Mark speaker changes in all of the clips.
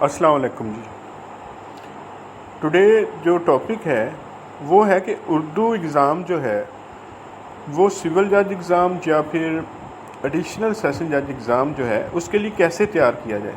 Speaker 1: السلام علیکم جی. ٹوڈے جو ٹاپک ہے وہ ہے کہ اردو اگزام جو ہے وہ سول جج اگزام یا پھر ایڈیشنل سیشن جج اگزام جو ہے اس کے لیے کیسے تیار کیا جائے.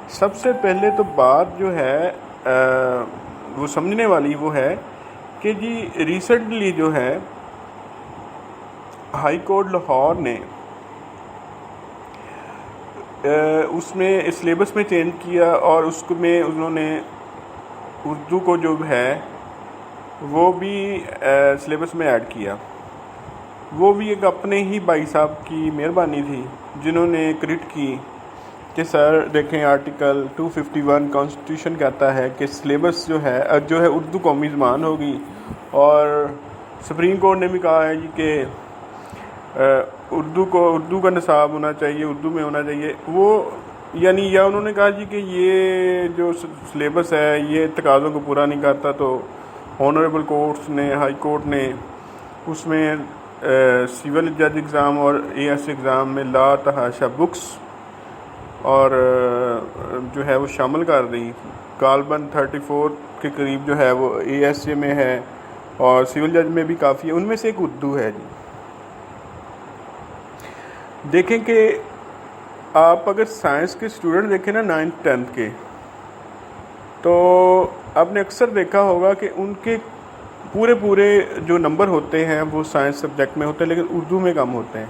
Speaker 1: سب سے پہلے تو بات جو ہے وہ سمجھنے والی وہ ہے کہ جی ریسنٹلی جو ہے ہائی کورٹ لاہور نے اس میں سلیبس میں چینج کیا اور اس میں انہوں نے اردو کو جو ہے وہ بھی سلیبس میں ایڈ کیا. وہ بھی ایک اپنے ہی بھائی صاحب کی مہربانی تھی جنہوں نے کرٹ کی کہ سر دیکھیں آرٹیکل 251 کانسٹیٹیوشن کہتا ہے کہ سلیبس جو ہے اردو قومی زبان ہوگی، اور سپریم کورٹ نے بھی کہا ہے جی کہ اردو کا نصاب ہونا چاہیے، اردو میں ہونا چاہیے. وہ یعنی یا انہوں نے کہا جی کہ یہ جو سلیبس ہے یہ تقاضوں کو پورا نہیں کرتا، تو آنریبل کورٹس نے ہائی کورٹ نے اس میں سول جج اگزام اور اے ایس ایگزام میں لا تحاشا بکس اور جو ہے وہ شامل کر دی. غالباً 34 کے قریب جو ہے وہ اے ایس اے میں ہے اور سول جج میں بھی کافی ہے، ان میں سے ایک اردو ہے. جی دیکھیں کہ آپ اگر سائنس کے اسٹوڈنٹ دیکھیں نا 9th 10th کے، تو آپ نے اکثر دیکھا ہوگا کہ ان کے پورے جو نمبر ہوتے ہیں وہ سائنس سبجیکٹ میں ہوتے ہیں لیکن اردو میں کم ہوتے ہیں.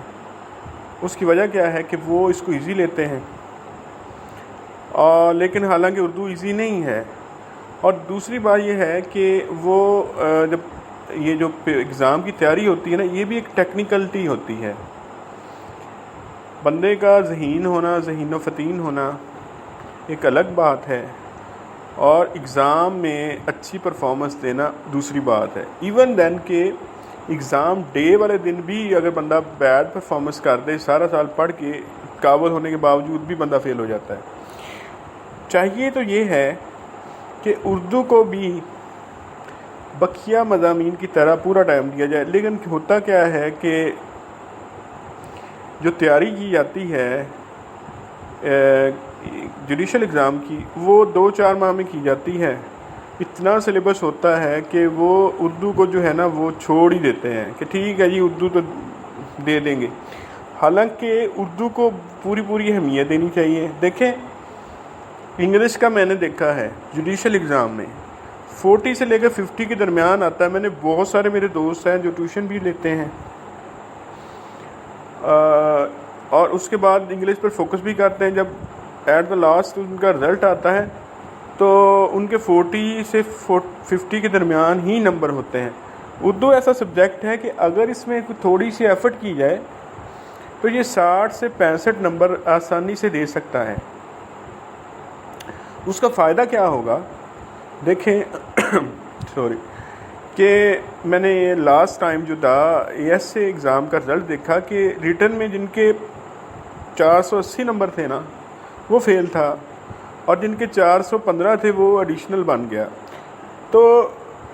Speaker 1: اس کی وجہ کیا ہے کہ وہ اس کو ایزی لیتے ہیں، لیکن حالانکہ اردو ایزی نہیں ہے. اور دوسری بات یہ ہے کہ وہ جب یہ جو ایگزام کی تیاری ہوتی ہے نا، یہ بھی ایک ٹیکنیکلٹی ہوتی ہے. بندے کا ذہین ہونا، ذہین و فطین ہونا ایک الگ بات ہے، اور ایگزام میں اچھی پرفارمنس دینا دوسری بات ہے. ایون دین کہ ایگزام ڈے والے دن بھی اگر بندہ بیڈ پرفارمنس کر دے، سارا سال پڑھ کے قابل ہونے کے باوجود بھی بندہ فیل ہو جاتا ہے. چاہیے تو یہ ہے کہ اردو کو بھی بقیہ مضامین کی طرح پورا ٹائم دیا جائے. لیکن ہوتا کیا ہے کہ جو تیاری کی جاتی ہے جوڈیشل اگزام کی، وہ 2-4 ماہ میں کی جاتی ہے. اتنا سلیبس ہوتا ہے کہ وہ اردو کو جو ہے نا وہ چھوڑ ہی دیتے ہیں کہ ٹھیک ہے جی اردو تو دے دیں گے. حالانکہ اردو کو پوری اہمیت دینی چاہیے. دیکھیں انگلش کا میں نے دیکھا ہے جوڈیشل اگزام میں 40 سے لے کر 50 کے درمیان آتا ہے. میں نے بہت سارے میرے دوست ہیں جو ٹیوشن بھی لیتے ہیں اور اس کے بعد انگلش پر فوکس بھی کرتے ہیں. جب ایٹ دا لاسٹ ان کا رزلٹ آتا ہے تو ان کے 40 سے 50 کے درمیان ہی نمبر ہوتے ہیں. اردو ایسا سبجیکٹ ہے کہ اگر اس میں تھوڑی سی ایفرٹ کی جائے تو یہ 60 سے 65 نمبر آسانی سے دے سکتا ہے. اس کا فائدہ کیا ہوگا؟ دیکھیں کہ میں نے لاسٹ ٹائم جو تھا اے ایس اے ایگزام کا رزلٹ دیکھا کہ ریٹن میں جن کے 480 نمبر تھے نا وہ فیل تھا، اور جن کے 415 تھے وہ ایڈیشنل بن گیا. تو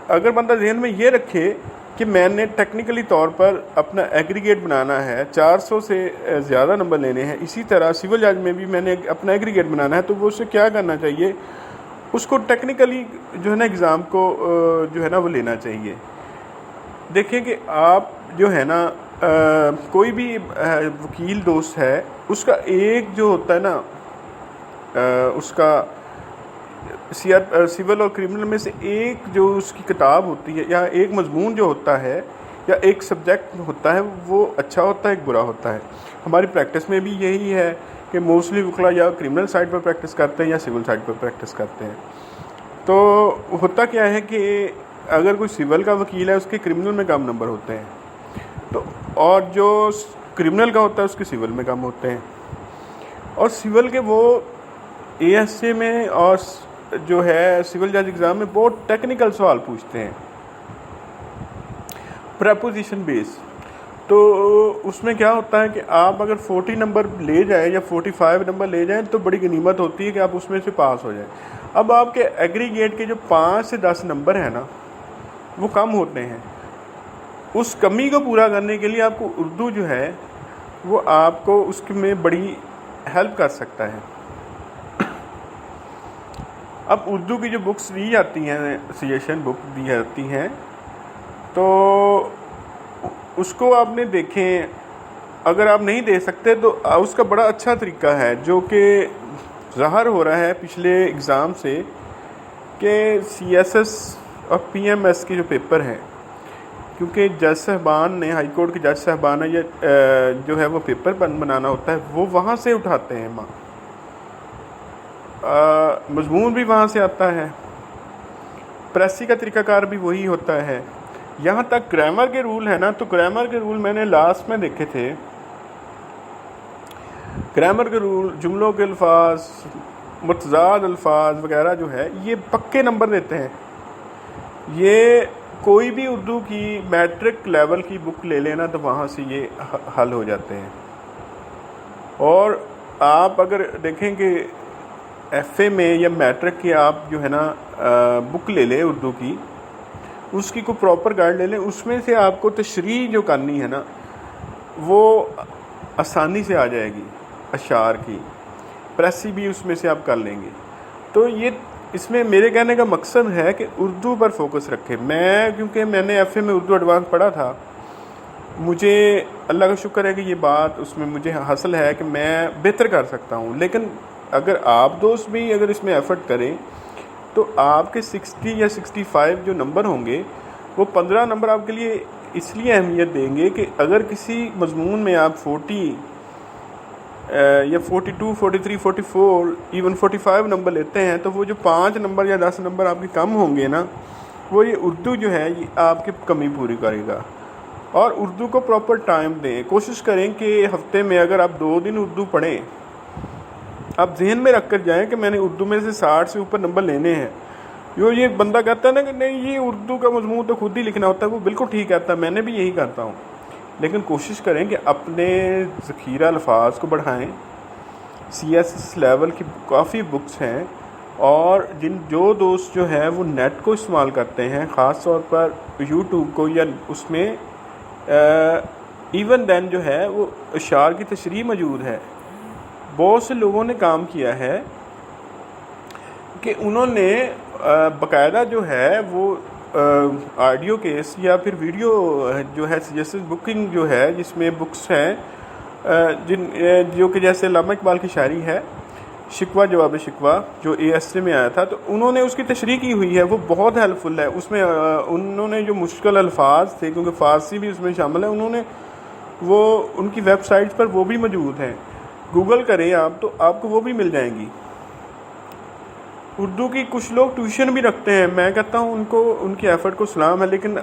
Speaker 1: اگر بندہ ذہن میں یہ رکھے کہ میں نے ٹیکنیکلی طور پر اپنا ایگریگیٹ بنانا ہے، 400 سے زیادہ نمبر لینے ہیں، اسی طرح سول جج میں بھی میں نے اپنا ایگریگیٹ بنانا ہے، تو وہ اسے کیا کرنا چاہیے؟ اس کو ٹیکنیکلی جو ہے نا ایگزام کو جو ہے نا وہ لینا چاہیے. دیکھیں کہ آپ جو ہے نا کوئی بھی وکیل دوست ہے، اس کا ایک جو ہوتا ہے نا اس کا سول اور کرمنل میں سے ایک جو اس کی کتاب ہوتی ہے یا ایک مضمون جو ہوتا ہے یا ایک سبجیکٹ ہوتا ہے وہ اچھا ہوتا ہے، ایک برا ہوتا ہے. ہماری پریکٹس میں بھی یہی ہے کہ موسٹلی وکلا یا کرمنل سائڈ پر پریکٹس کرتے ہیں یا سول سائڈ پر پریکٹس کرتے ہیں. تو ہوتا کیا ہے کہ اگر کوئی سول کا وکیل ہے اس کے کرمنل میں کم نمبر ہوتے ہیں، تو اور جو کرمنل کا ہوتا ہے اس کے سول میں کم ہوتے ہیں. اور سول کے وہ اے ایس اے میں اور جو ہے سول جج اگزام میں بہت ٹیکنیکل سوال پوچھتے ہیں پریپوزیشن بیس. تو اس میں کیا ہوتا ہے کہ آپ اگر 40 نمبر لے جائیں یا 45 نمبر لے جائیں تو بڑی غنیمت ہوتی ہے کہ آپ اس میں سے پاس ہو جائیں. اب آپ کے ایگریگیٹ کے جو 5 سے 10 نمبر ہیں نا وہ کم ہوتے ہیں. اس کمی کو پورا کرنے کے لیے آپ کو اردو جو ہے وہ آپ کو اس میں بڑی ہیلپ کر سکتا ہے. اب اردو کی جو بکس دی جاتی ہیں، سجیشن بک دی جاتی ہیں، تو اس کو آپ نے دیکھیں، اگر آپ نہیں دے سکتے تو اس کا بڑا اچھا طریقہ ہے جو کہ ظاہر ہو رہا ہے پچھلے اگزام سے، کہ سی ایس ایس اور پی ایم ایس کے جو پیپر ہیں، کیونکہ جج صاحبان نے، ہائی کورٹ کے جج صاحبان نے جو ہے وہ پیپر بنانا ہوتا ہے، وہ وہاں سے اٹھاتے ہیں، مضمون بھی وہاں سے آتا ہے، پریسی کا طریقہ کار بھی وہی ہوتا ہے، یہاں تک گرامر کے رول ہے نا، تو گرامر کے رول میں نے لاسٹ میں دیکھے تھے، گرامر کے رول، جملوں کے الفاظ، متضاد الفاظ وغیرہ جو ہے یہ پکے نمبر دیتے ہیں۔ یہ کوئی بھی اردو کی میٹرک لیول کی بک لے لینا تو وہاں سے یہ حل ہو جاتے ہیں۔ اور آپ اگر دیکھیں کہ ایف اے میں یا میٹرک کی آپ جو ہے نا بک لے لیں اردو کی، اس کی کوئی پراپر گائیڈ لے لیں، اس میں سے آپ کو تشریح جو کرنی ہے نا وہ آسانی سے آ جائے گی، اشعار کی پریسی بھی اس میں سے آپ کر لیں گے۔ تو یہ اس میں میرے کہنے کا مقصد ہے کہ اردو پر فوکس رکھیں۔ کیونکہ میں نے ایف اے میں اردو ایڈوانس پڑھا تھا، مجھے اللہ کا شکر ہے کہ یہ بات اس میں مجھے حاصل ہے کہ میں بہتر کر سکتا ہوں، لیکن اگر آپ دوست بھی اگر اس میں ایفرٹ کریں تو آپ کے 60 یا 65 جو نمبر ہوں گے، وہ 15 نمبر آپ کے لیے اس لیے اہمیت دیں گے کہ اگر کسی مضمون میں آپ 40 یا 42 43 44 ایون 45 نمبر لیتے ہیں، تو وہ جو 5 نمبر یا 10 نمبر آپ کے کم ہوں گے نا، وہ یہ اردو جو ہے یہ آپ کی کمی پوری کرے گا۔ اور اردو کو پراپر ٹائم دیں، کوشش کریں کہ ہفتے میں اگر آپ 2 دن اردو پڑھیں، آپ ذہن میں رکھ کر جائیں کہ میں نے اردو میں سے 60 سے اوپر نمبر لینے ہیں۔ یہ بندہ کہتا ہے نا کہ نہیں یہ اردو کا مضمون تو خود ہی لکھنا ہوتا ہے، وہ بالکل ٹھیک کہتا ہے، میں نے بھی یہی کرتا ہوں، لیکن کوشش کریں کہ اپنے ذخیرہ الفاظ کو بڑھائیں۔ سی ایس ایس لیول کی کافی بکس ہیں، اور جو دوست جو ہے وہ نیٹ کو استعمال کرتے ہیں، خاص طور پر یوٹیوب کو، یا اس میں ایون دین جو ہے وہ اشعار کی تشریح موجود ہے۔ بہت سے لوگوں نے کام کیا ہے کہ انہوں نے باقاعدہ جو ہے وہ آڈیو کیس یا پھر ویڈیو جو ہے جیسے بکنگ جو ہے، جس میں بکس ہیں جو کہ جیسے علامہ اقبال کی شاعری ہے، شکوہ جواب شکوہ جو اے ایس اے میں آیا تھا، تو انہوں نے اس کی تشریح کی ہوئی ہے، وہ بہت ہیلپ فل ہے۔ اس میں انہوں نے جو مشکل الفاظ تھے، کیونکہ فارسی بھی اس میں شامل ہے، انہوں نے وہ ان کی ویب سائٹس پر وہ بھی موجود ہیں، گوگل کریں آپ تو آپ کو وہ بھی مل جائیں گی۔ اردو کی کچھ لوگ ٹیوشن بھی رکھتے ہیں، میں کہتا ہوں ان کو، ان کی ایفرٹ کو سلام ہے، لیکن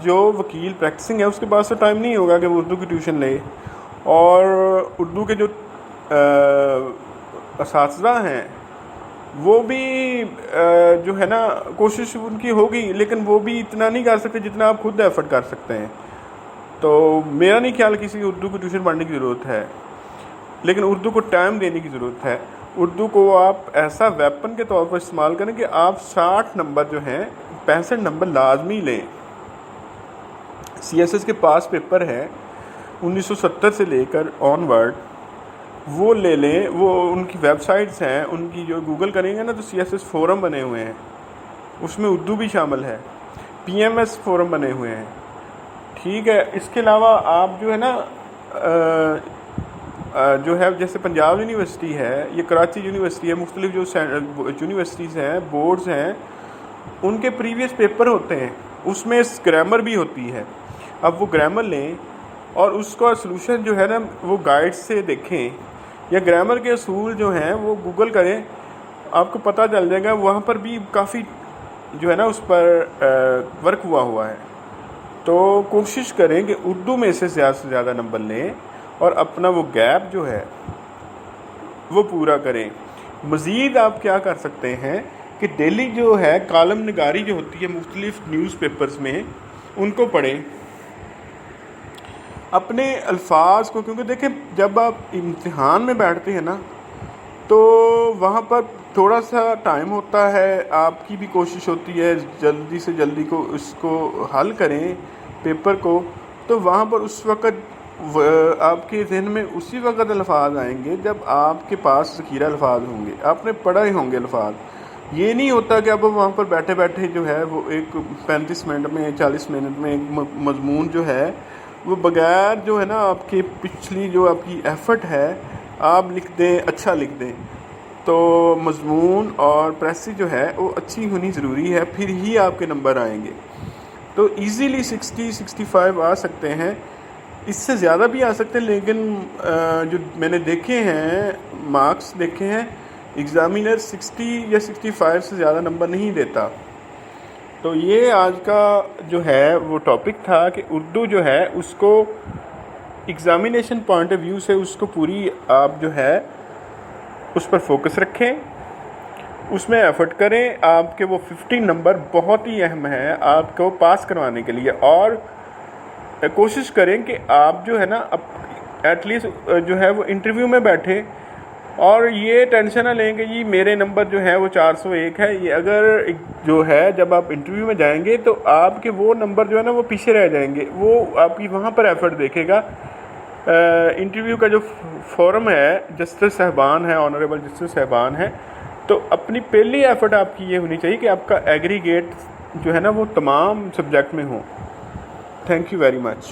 Speaker 1: جو وکیل پریکٹسنگ ہے اس کے پاس تو ٹائم نہیں ہوگا کہ وہ اردو کی ٹیوشن لے، اور اردو کے جو اساتذہ ہیں وہ بھی جو ہے نا کوشش ان کی ہوگی، لیکن وہ بھی اتنا نہیں کر سکتے جتنا آپ خود ایفرٹ کر سکتے ہیں۔ تو میرا نہیں خیال کسی اردو کی ٹیوشن پڑھنے کی ضرورت ہے، لیکن اردو کو ٹائم دینے کی ضرورت ہے۔ اردو کو آپ ایسا ویپن کے طور پر استعمال کریں کہ آپ 60 نمبر جو ہیں 65 نمبر لازمی لیں۔ سی ایس ایس کے پاس پیپر ہے 1970 سے لے کر آن ورڈ، وہ لے لیں، وہ ان کی ویب سائٹس ہیں، ان کی جو گوگل کریں گے نا تو سی ایس ایس فورم بنے ہوئے ہیں، اس میں اردو بھی شامل ہے، پی ایم ایس فورم بنے ہوئے ہیں، ٹھیک ہے۔ اس کے علاوہ آپ جو ہے نا جو ہے جیسے پنجاب یونیورسٹی ہے، یہ کراچی یونیورسٹی ہے، مختلف جو یونیورسٹیز ہیں، بورڈز ہیں، ان کے پریویس پیپر ہوتے ہیں، اس میں گرامر بھی ہوتی ہے۔ اب وہ گرامر لیں اور اس کا سلوشن جو ہے نا وہ گائیڈ سے دیکھیں، یا گرامر کے اصول جو ہیں وہ گوگل کریں، آپ کو پتہ چل جائے گا، وہاں پر بھی کافی جو ہے نا اس پر ورک ہوا ہے۔ تو کوشش کریں کہ اردو میں سے زیادہ نمبر لیں اور اپنا وہ گیپ جو ہے وہ پورا کریں۔ مزید آپ کیا کر سکتے ہیں کہ ڈیلی جو ہے کالم نگاری جو ہوتی ہے مختلف نیوز پیپرز میں، ان کو پڑھیں، اپنے الفاظ کو، کیونکہ دیکھیں جب آپ امتحان میں بیٹھتے ہیں نا تو وہاں پر تھوڑا سا ٹائم ہوتا ہے، آپ کی بھی کوشش ہوتی ہے جلدی سے جلدی کو اس کو حل کریں پیپر کو، تو وہاں پر اس وقت آپ کے ذہن میں اسی وقت الفاظ آئیں گے جب آپ کے پاس ذخیرہ الفاظ ہوں گے، آپ نے پڑھے ہوں گے الفاظ، یہ نہیں ہوتا کہ اب وہاں پر بیٹھے بیٹھے جو ہے وہ ایک 35 منٹ میں 40 منٹ میں ایک مضمون جو ہے وہ بغیر جو ہے نا آپ کی پچھلی جو آپ کی ایفرٹ ہے آپ لکھ دیں، اچھا لکھ دیں. تو مضمون اور پریسی جو ہے وہ اچھی ہونی ضروری ہے، پھر ہی آپ کے نمبر آئیں گے. تو ایزیلی 60-65 آ سکتے ہیں، اس سے زیادہ بھی آ سکتے ہیں، لیکن جو میں نے دیکھے ہیں مارکس دیکھے ہیں ایگزامینر 60 یا 65 سے زیادہ نمبر نہیں دیتا. تو یہ آج کا جو ہے وہ ٹاپک تھا کہ اردو جو ہے اس کو ایگزامینیشن پوائنٹ آف ویو سے اس کو پوری آپ جو ہے اس پر فوکس رکھیں، اس میں ایفرٹ کریں. آپ کے وہ 15 نمبر بہت ہی اہم ہیں آپ کو پاس کروانے کے لیے، اور کوشش کریں کہ آپ جو ہے نا ایٹ لیسٹ جو ہے وہ انٹرویو میں بیٹھے اور یہ ٹینشن نہ لیں کہ جی میرے نمبر جو ہے وہ 401 ہے. یہ اگر جو ہے جب آپ انٹرویو میں جائیں گے تو آپ کے وہ نمبر جو ہے نا وہ پیچھے رہ جائیں گے، وہ آپ کی وہاں پر ایفرٹ دیکھے گا. انٹرویو کا جو فورم ہے جسٹس صاحبان ہے، آنریبل جسٹس صاحبان ہے، تو اپنی پہلی ایفرٹ آپ کی یہ ہونی چاہیے کہ آپ کا ایگریگیٹ جو ہے نا وہ تمام سبجیکٹ میں ہوں. Thank you very much.